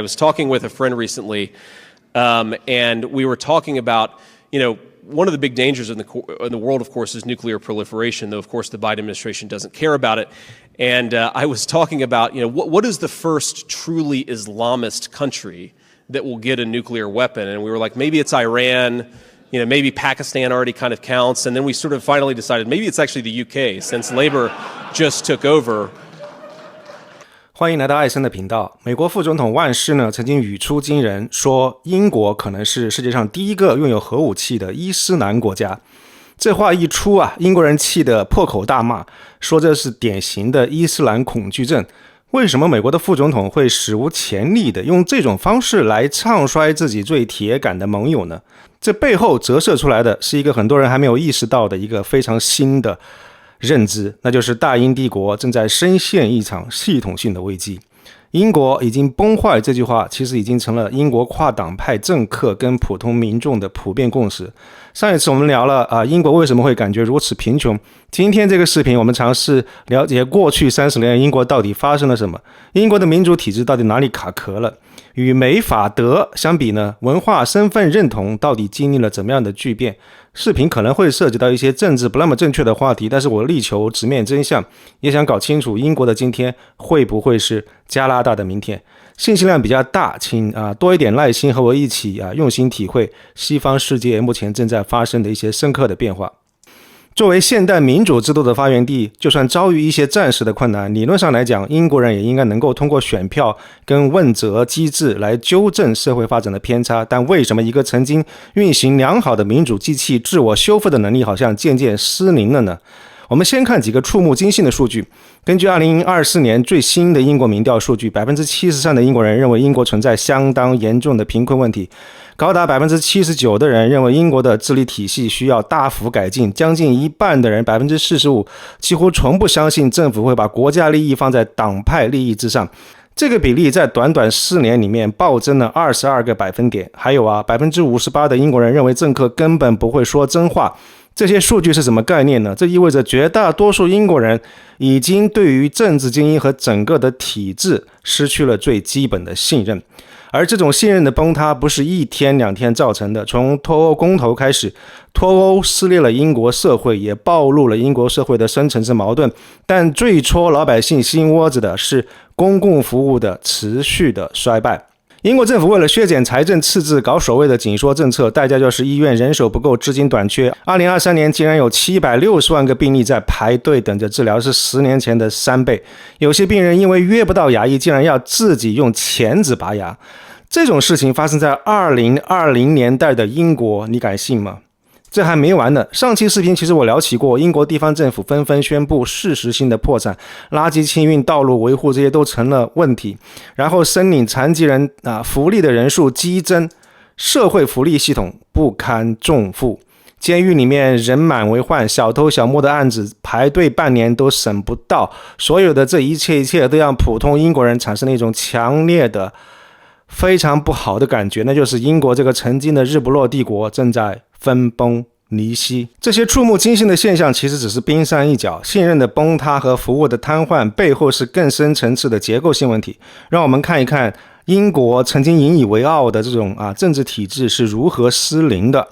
I was talking with a friend recently, and we were talking about, one of the big dangers in the world, of course, is nuclear proliferation, though, of course, the Biden administration doesn't care about it. And I was talking about, what is the first truly Islamist country that will get a nuclear weapon? And we were like, maybe it's Iran, maybe Pakistan already kind of counts. And then we sort of finally decided maybe it's actually the UK, since Labour just took over. 歡迎來到艾森的頻道。美國副總統萬世呢，曾經語出驚人，說英國可能是世界上第一個擁有核武器的伊斯蘭國家。這話一出啊，英國人氣得破口大罵，說這是典型的伊斯蘭恐懼症。為什麼美國的副總統會史無前例的用這種方式來唱衰自己最鐵桿的盟友呢？這背後折射出來的是一個很多人還沒有意識到的一個非常新的認知，那就是大英帝國正在深陷一場系統性的危機。英國已經崩壞這句話其實已經成了英國跨黨派政客跟普通民眾的普遍共識。上一次我們聊了英國為什麼會感覺如此貧窮，今天這個視頻我們嘗試了解過去30年英國到底發生了什麼，英國的民主體制到底哪裡卡殼了，與美法德相比呢，文化身份認同到底經歷了怎麼樣的巨變。視頻可能會涉及到一些政治不那麼正確的話題，但是我力求直面真相，也想搞清楚英國的今天會不會是加拿大的明天。信息量比較大，請多一點耐心和我一起用心體會西方世界目前正在發生的一些深刻的變化。作為現代民主制度的發源地，就算遭遇一些暫時的困難，理論上來講，英國人也應該能夠通過選票跟問責機制來糾正社會發展的偏差。但為什麼一個曾經運行良好的民主機器自我修復的能力好像漸漸失靈了呢？我們先看幾個觸目驚心的數據。根據2024年最新的英國民調數據， 73% 的英國人認為英國存在相當嚴重的貧困問題，高達 79% 的人認為英國的治理體系需要大幅改進，將近一半的人 45% 幾乎從不相信政府會把國家利益放在黨派利益之上。這個比例在短短4年裡面暴增了22個百分點。還有58% 的英國人認為政客根本不會說真話。這些數據是什麼概念呢？這意味着絕大多數英國人已經對於政治精英和整個的體制失去了最基本的信任。而這種信任的崩塌不是一天兩天造成的，從脫歐公投開始，脫歐撕裂了英國社會，也暴露了英國社會的深層次矛盾。但最戳老百姓心窩子的是公共服務的持續的衰敗。英國政府為了削減財政赤字，搞所謂的緊縮政策，代價就是醫院人手不夠，資金短缺。2023年竟然有760萬個病例在排隊等着治療，是10年前的3倍。有些病人因為約不到牙醫，竟然要自己用鉗子拔牙。這種事情發生在2020年代的英國，你敢信嗎？這還沒完呢，上期視頻其實我聊起過，英國地方政府紛紛宣布事實性的破產，垃圾清運、道路維護這些都成了問題，然後申領殘疾人福利的人數激增，社會福利系統不堪重負，監獄裡面人滿為患，小偷小摸的案子排隊半年都審不到，所有的這一切都讓普通英國人產生了一種強烈的非常不好的感覺，那就是英國這個曾經的日不落帝國正在分崩離析。這些觸目驚心的現象其實只是冰山一角，信任的崩塌和服務的癱瘓背後是更深層次的結構性問題。讓我們看一看英國曾經引以為傲的這種政治體制是如何失靈的。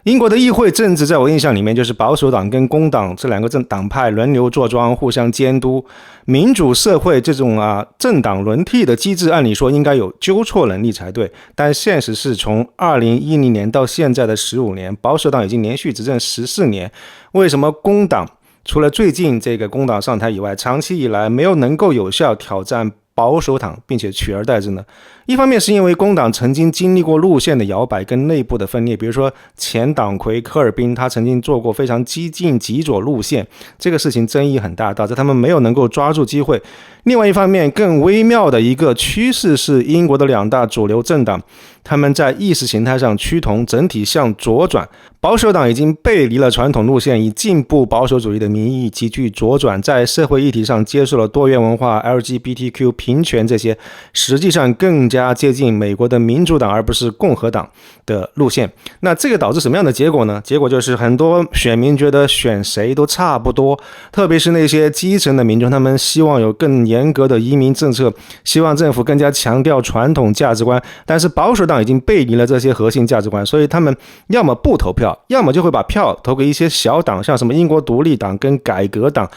英國的議會政治在我印象裡面就是保守黨跟工黨這兩個黨派輪流坐莊，互相監督。民主社會這種政黨輪替的機制按理說應該有糾錯能力才對，但現實是從2010年到現在的15年，保守黨已經連續執政14年。為什麼工黨除了最近這個工黨上台以外，長期以來沒有能夠有效挑戰保守黨並且取而代之呢？一方面是因為工黨曾經經歷過路線的搖擺跟內部的分裂，比如說前黨魁科爾賓他曾經做過非常激進極左路線，這個事情爭議很大，導致他們沒有能夠抓住機會。另外一方面更微妙的一個趨勢是英國的兩大主流政黨他們在意識形態上趨同，整體向左轉。保守黨已經背離了傳統路線，以進步保守主義的名義急劇左轉，在社會議題上接受了多元文化、LGBTQ、平權這些，實際上更加接近美國的民主黨而不是共和黨的路線。那這個導致什麼樣的結果呢？結果就是很多選民覺得選誰都差不多，特別是那些基層的民眾，他們希望有更嚴格的移民政策，希望政府更加強調傳統價值觀，但是保守黨已經背離了這些核心價值觀，所以他們要麼不投票，要麼就會把票投給一些小黨，像什麼英國獨立黨跟改革黨。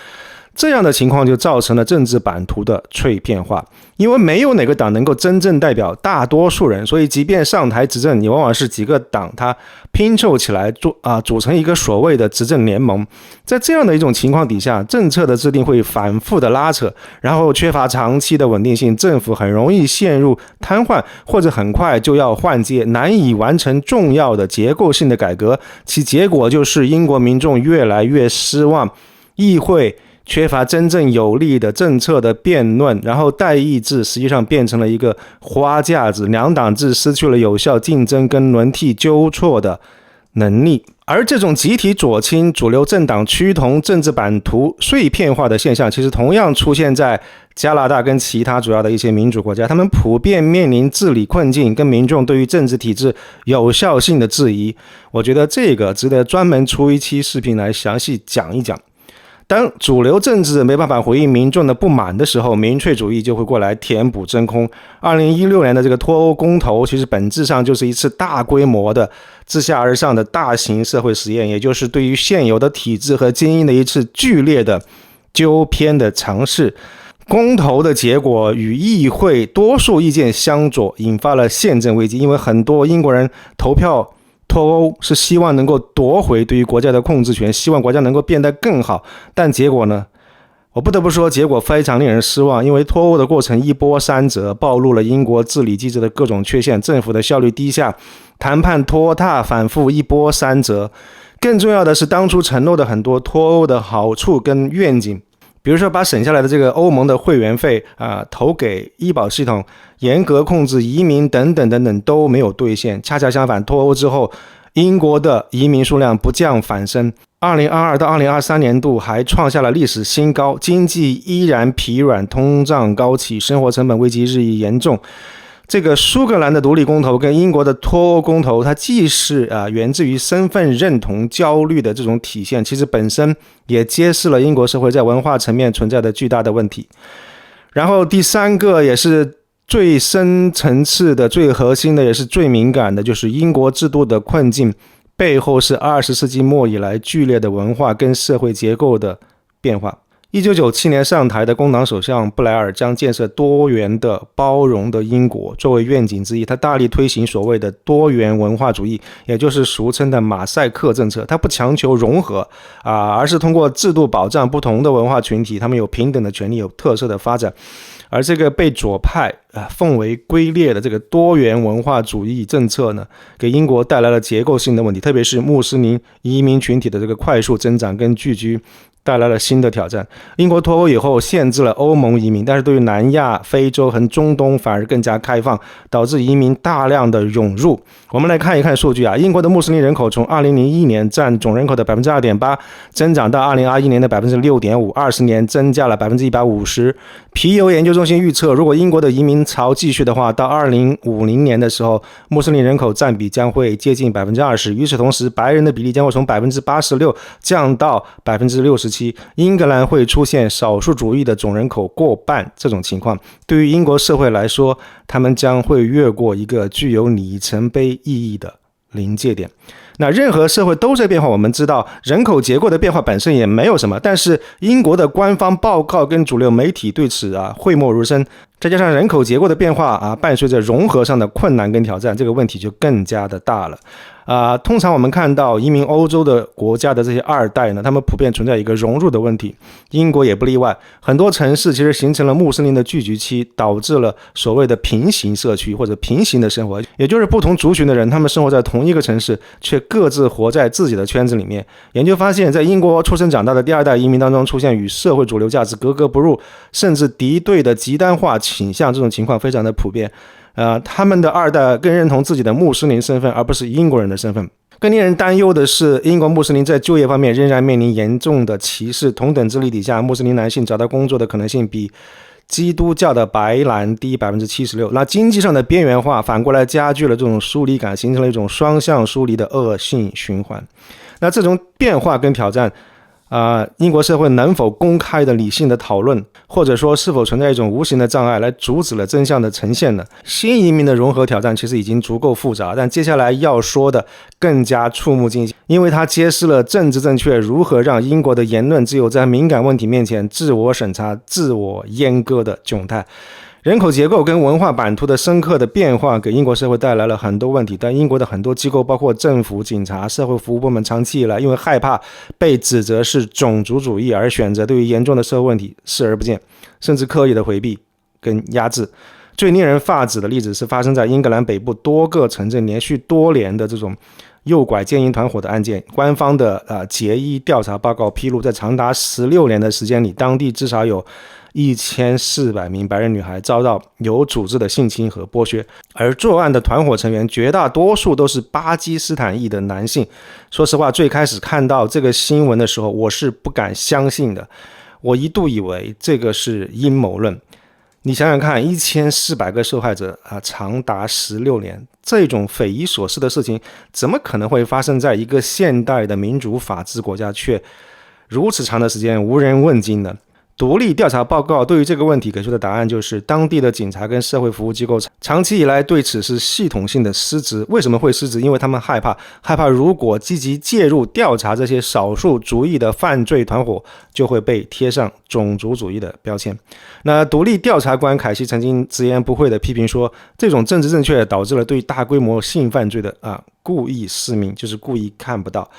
這樣的情況就造成了政治版圖的碎片化，因為沒有哪個黨能夠真正代表大多數人，所以即便上台執政，你往往是幾個黨它拼湊起來組成一個所謂的執政聯盟。在這樣的一種情況底下，政策的制定會反覆的拉扯，然後缺乏長期的穩定性，政府很容易陷入癱瘓，或者很快就要換屆，難以完成重要的結構性的改革。其結果就是英國民眾越來越失望，議會缺乏真正有力的政策的辯論，然後代議制實際上變成了一個花架子，兩黨制失去了有效競爭跟輪替糾錯的能力。而這種集體左傾、主流政黨趨同、政治版圖碎片化的現象，其實同樣出現在加拿大跟其他主要的一些民主國家，他們普遍面臨治理困境，跟民众对于政治体制有效性的質疑。我覺得這個值得專門出一期視頻來詳細講一講。當主流政治沒辦法回應民眾的不滿的時候，民粹主義就會過來填補真空。2016年的這個脫歐公投，其實本質上就是一次大規模的自下而上的大型社會實驗，也就是對於現有的體制和精英的一次劇烈的糾偏的嘗試。公投的結果與議會多數意見相左，引發了憲政危機，因為很多英國人投票脫歐是希望能夠奪回對於國家的控制權，希望國家能夠變得更好，但結果呢？我不得不說，結果非常令人失望，因為脫歐的過程一波三折，暴露了英國治理機制的各種缺陷，政府的效率低下，談判拖沓反覆，一波三折。更重要的是，當初承諾的很多脫歐的好處跟願景，比如說把省下來的這個歐盟的會員費投給醫保系統，嚴格控制移民等等等等都沒有兌現。恰恰相反，脫歐之後，英國的移民數量不降反升，2022到2023年度還創下了歷史新高，經濟依然疲軟，通脹高企，生活成本危機日益嚴重。這個蘇格蘭的獨立公投跟英國的脫歐公投，它既是源自於身份認同焦慮的這種體現，其實本身也揭示了英國社會在文化層面存在的巨大的問題。然後第三個也是最深層次的、最核心的，也是最敏感的，就是英國制度的困境背後是20世紀末以來劇烈的文化跟社會結構的變化。1997年上台的工黨首相布萊爾將建設多元的、包容的英國作為願景之一，他大力推行所謂的多元文化主義，也就是俗稱的馬賽克政策。他不強求融合而是通過制度保障不同的文化群體，他們有平等的權利，有特色的發展。而這個被左派奉為圭臬的這個多元文化主義政策呢，給英國帶來了結構性的問題，特別是穆斯林移民群體的這個快速增長跟聚居，帶來了新的挑戰。英國脫歐以後限制了歐盟移民，但是對於南亞、非洲和中東反而更加開放，導致移民大量的湧入。我們來看一看數據英國的穆斯林人口從2001年佔總人口的 2.8%， 增長到2021年的 6.5%， 20年增加了 150%。皮尤研究中心預測，如果英國的移民潮繼續的話，到2050年的時候，穆斯林人口佔比將會接近 20%。與此同時，白人的比例將會從 86% 降到 67%。英格蘭會出現少數主義的總人口過半這種情況，對於英國社會來說，他們將會越過一個具有里程碑意義的臨界點。那任何社會都在變化，我們知道人口結構的變化本身也沒有什麼，但是英國的官方報告跟主流媒體對此諱莫如深，再加上人口結構的變化伴隨着融合上的困難跟挑戰，這個問題就更加的大了。通常我們看到移民歐洲的國家的這些二代呢，他們普遍存在一個融入的問題，英國也不例外。很多城市其實形成了穆斯林的聚集區，導致了所謂的平行社區或者平行的生活，也就是不同族群的人，他們生活在同一個城市，卻各自活在自己的圈子裡面。研究發現，在英國出生長大的第二代移民當中，出現與社會主流價值格格不入，甚至敵對的極端化傾向，這種情況非常的普遍。他們的二代更認同自己的穆斯林身份，而不是英国人的身份。更令人擔憂的是，英國穆斯林在就業方面仍然面臨嚴重的歧视。同等智力底下，穆斯林男性找到工作的可能性比基督教的白男低 76%。 那经濟上的边缘化反过来加剧了这种疏离感，形成了一种双向疏离的惡性循環。那这种变化跟挑戰英國社會能否公開的理性的討論，或者說是否存在一種無形的障礙來阻止了真相的呈現呢？新移民的融合挑戰其實已經足夠複雜，但接下來要說的更加觸目驚心，因為它揭示了政治正確如何讓英國的言論自由在敏感問題面前自我審查、自我閹割的窘態。人口結構跟文化版圖的深刻的變化給英國社會帶來了很多問題，但英國的很多機構包括政府、警察、社會服務部門長期以來因為害怕被指責是種族主義而選擇對於嚴重的社會問題視而不見，甚至刻意的回避跟壓制。最令人髮指的例子是發生在英格蘭北部多個城鎮連續多年的這種誘拐姦淫團夥的案件。官方的結衣調查報告披露，在長達16年的時間裡，當地至少有1400名白人女孩遭到有組織的性侵和剝削，而作案的團夥成員絕大多數都是巴基斯坦裔的男性。說實話，最開始看到這個新聞的時候，我是不敢相信的，我一度以為這個是陰謀論。你想想看，1400個受害者長達16年，這種匪夷所思的事情怎麼可能會發生在一個現代的民主法治國家，卻如此長的時間無人問津呢？獨立調查報告對於這個問題給出的答案就是，當地的警察跟社會服務機構長期以來對此是系統性的失職。為什麼會失職？因為他們害怕如果積極介入調查這些少數族裔的犯罪團夥，就會被貼上種族主義的標籤。那獨立調查官凱西曾經直言不諱地批評說，這種政治正確導致了對大規模性犯罪的故意失明，就是故意看不到。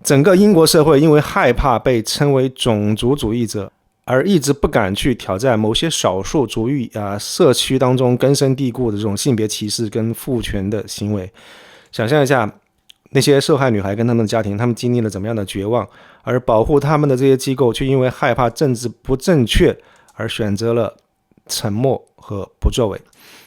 整個英國社會因為害怕被稱為種族主義者，而一直不敢去挑戰某些少數族裔社區當中根深蒂固的這種性別歧視跟父權的行為。想象一下，那些受害女孩跟他們的家庭，他們經歷了怎麼樣的絕望，而保護他們的這些機構卻因為害怕政治不正確而選擇了沉默和不作為。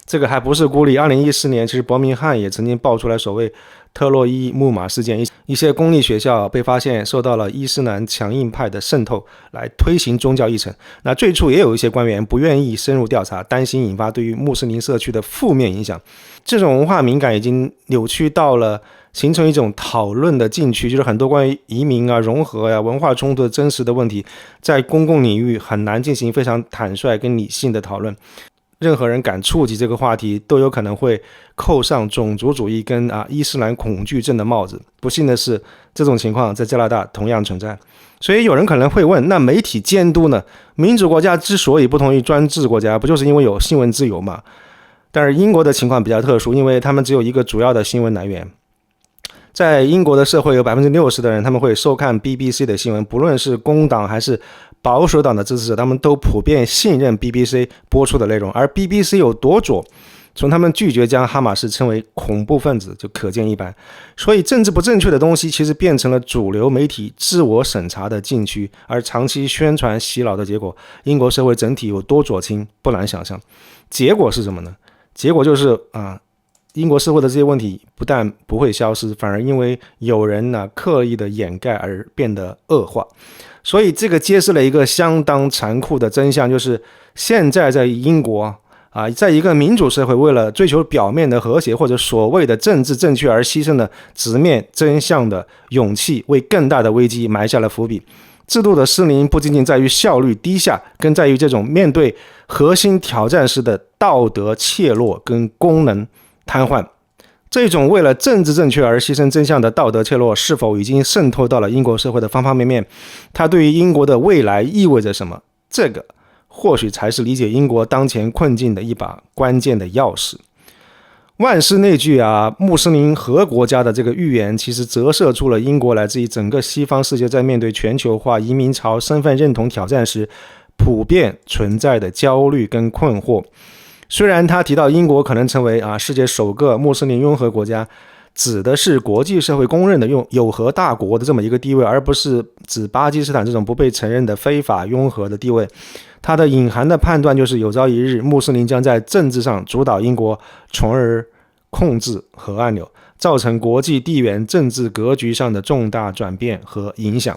這個還不是孤立，2014年其實伯明翰也曾經爆出來所謂特洛伊木馬事件，一些公立學校被發現受到了伊斯蘭強硬派的滲透來推行宗教議程。那最初也有一些官員不願意深入調查，擔心引發對於穆斯林社區的負面影響。這種文化敏感已經扭曲到了形成一種討論的禁區，就是很多關於移民融合文化衝突的真實的問題，在公共領域很難進行非常坦率跟理性的討論。任何人敢觸及這個話題，都有可能會扣上種族主義跟伊斯蘭恐懼症的帽子。不幸的是，這種情況在加拿大同樣存在。所以有人可能會問，那媒體監督呢？民主國家之所以不同於專制國家，不就是因為有新聞自由嗎？但是英國的情況比較特殊，因為他們只有一個主要的新聞來源。在英國的社會有 60% 的人他們會收看 BBC 的新聞，不論是工黨還是保守黨的支持者，他們都普遍信任 BBC 播出的內容。而 BBC 有多左，從他們拒絕將哈馬斯稱為恐怖分子就可見一斑。所以政治不正確的東西其實變成了主流媒體自我審查的禁區，而長期宣傳洗腦的結果，英國社會整體有多左傾不難想象。結果是什麼呢？結果就是英國社會的這些問題不但不會消失，反而因為有人刻意的掩蓋而變得惡化。所以這個揭示了一個相當殘酷的真相，就是現在在英國在一個民主社會，為了追求表面的和諧或者所謂的政治正確而犧牲了直面真相的勇氣，為更大的危機埋下了伏筆。制度的失靈不僅僅在於效率低下，更在於這種面對核心挑戰時的道德怯懦跟功能癱瘓。這種為了政治正確而犧牲真相的道德怯懦，是否已經滲透到了英國社會的方方面面？它對於英國的未來意味着什麼？這個或許才是理解英國當前困境的一把關鍵的鑰匙。萬氏那句穆斯林和國家的這個預言，其實折射出了英國來自於整個西方世界在面對全球化、移民潮、身份認同挑戰時普遍存在的焦慮跟困惑。雖然他提到英國可能成為世界首個穆斯林擁核國家，指的是國際社會公認的有核大國的這麼一個地位，而不是指巴基斯坦這種不被承認的非法擁核的地位。他的隱含的判斷就是有朝一日穆斯林將在政治上主導英國，從而控制核按鈕，造成國際地緣政治格局上的重大轉變和影響。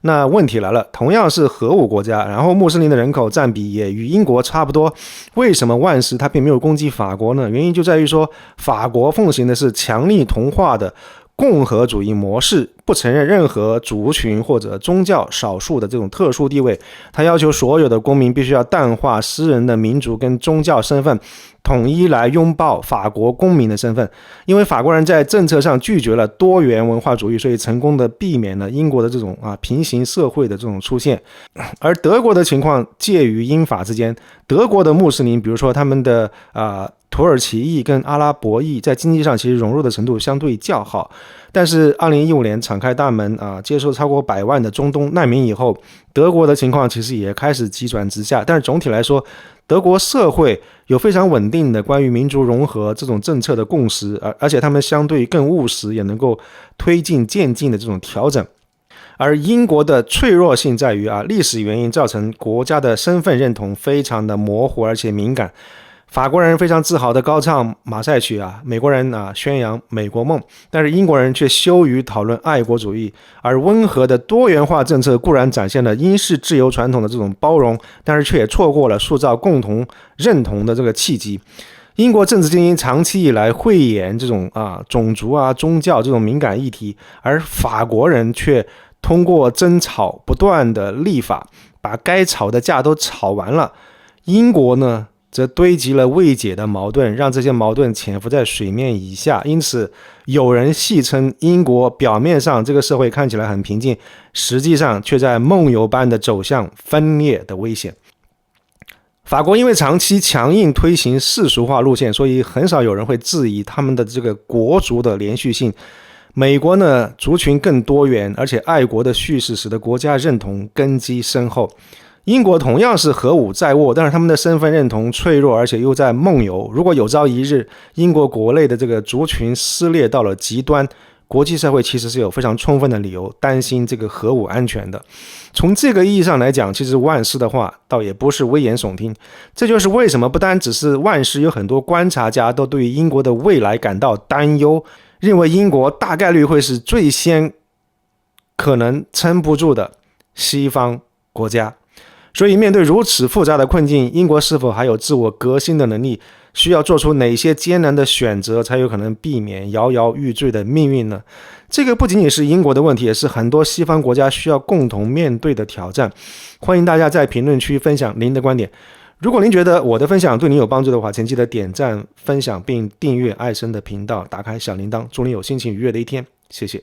那問題來了，同樣是核武國家，然後穆斯林的人口占比也與英國差不多，為什麼萬世他並沒有攻擊法國呢？原因就在於說，法國奉行的是強力同化的共和主義模式，不承認任何族群或者宗教少數的這種特殊地位，他要求所有的公民必須要淡化私人的民族跟宗教身份，統一來擁抱法國公民的身份。因為法國人在政策上拒絕了多元文化主義，所以成功的避免了英國的這種平行社會的這種出現。而德國的情況介於英法之間，德國的穆斯林，比如說他們的土耳其裔跟阿拉伯裔在經濟上其實融入的程度相对較好，但是2015年敞開大門接受超過100萬的中東難民以後，德國的情況其實也開始急轉直下。但是總體來說，德國社會有非常穩定的關於民族融合這種政策的共識，而且他們相對更務實，也能夠推進漸進的這種調整。而英國的脆弱性在於歷史原因造成國家的身份認同非常的模糊而且敏感。法國人非常自豪的高唱馬賽曲美國人宣揚美國夢，但是英國人卻羞於討論愛國主義。而溫和的多元化政策固然展現了英式自由傳統的這種包容，但是卻也錯過了塑造共同認同的這個契機。英國政治精英長期以來諱言這種種族宗教這種敏感議題，而法國人卻通過爭吵不斷的立法，把該吵的架都吵完了。英國呢則堆積了未解的矛盾，讓這些矛盾潛伏在水面以下。因此有人戲稱英國表面上這個社會看起来很平靜，實際上卻在夢遊般的走向分裂的危險。法國因為長期強硬推行世俗化路線，所以很少有人會質疑他們的這個國族的連續性。美國呢，族群更多元，而且愛國的敘事使得國家認同根基深厚。英國同樣是核武在握，但是他們的身份認同脆弱，而且又在夢遊。如果有朝一日英國國內的這個族群撕裂到了極端，國際社會其實是有非常充分的理由擔心這個核武安全的。從這個意義上來講，其實萬世的話倒也不是危言聳聽。這就是為什麼不單只是萬世，有很多觀察家都對於英國的未來感到擔憂，認為英國大概率會是最先可能撐不住的西方國家。所以面對如此複雜的困境，英國是否還有自我革新的能力？需要做出哪些艱難的選擇，才有可能避免搖搖欲墜的命運呢？這個不僅僅是英國的問題，也是很多西方國家需要共同面對的挑戰。歡迎大家在評論區分享您的觀點。如果您覺得我的分享對您有幫助的話，請記得點讚、分享並訂閱艾森的頻道，打開小鈴鐺。祝您有心情愉悅的一天，謝謝。